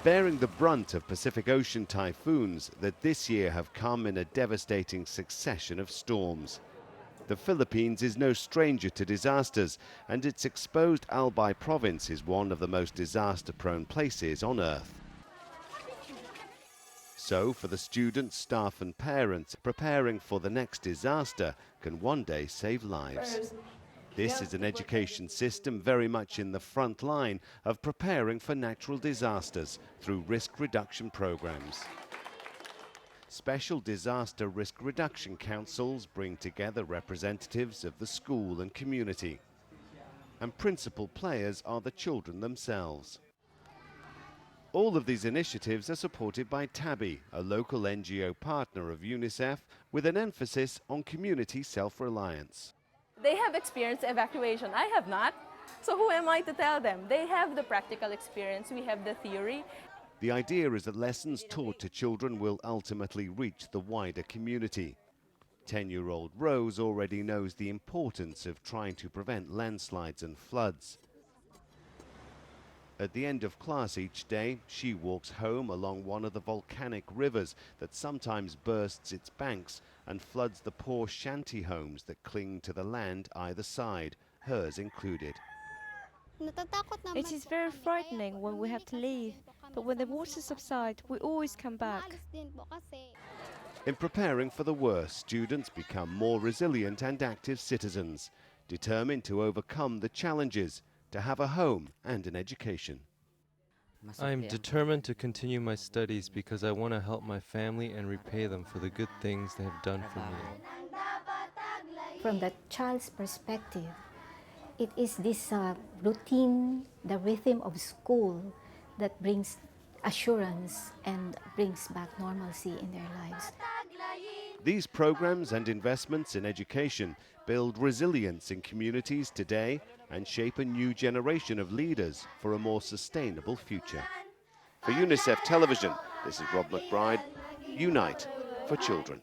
bearing the brunt of Pacific Ocean typhoons that this year have come in a devastating succession of storms. The Philippines is no stranger to disasters, and its exposed Albay province is one of the most disaster-prone places on Earth. So, for the students, staff and parents, preparing for the next disaster can one day save lives. This is an education system very much in the front line of preparing for natural disasters through risk reduction programs. Special disaster risk reduction councils bring together representatives of the school and community. And principal players are the children themselves. All of these initiatives are supported by TABI, a local NGO partner of UNICEF, with an emphasis on community self-reliance. They have experienced evacuation. I have not. So who am I to tell them? They have the practical experience. We have the theory. The idea is that lessons taught to children will ultimately reach the wider community. 10-year-old Rose already knows the importance of trying to prevent landslides and floods. At the end of class each day, she walks home along one of the volcanic rivers that sometimes bursts its banks and floods the poor shanty homes that cling to the land either side, hers included. It is very frightening when we have to leave, but when the water subsides, we always come back. In preparing for the worst, students become more resilient and active citizens, determined to overcome the challenges, to have a home and an education. I am determined to continue my studies because I want to help my family and repay them for the good things they have done for me. From the child's perspective, it is this routine, the rhythm of school that brings assurance and brings back normalcy in their lives. These programs and investments in education build resilience in communities today and shape a new generation of leaders for a more sustainable future. For UNICEF Television, this is Rob McBride. Unite for Children.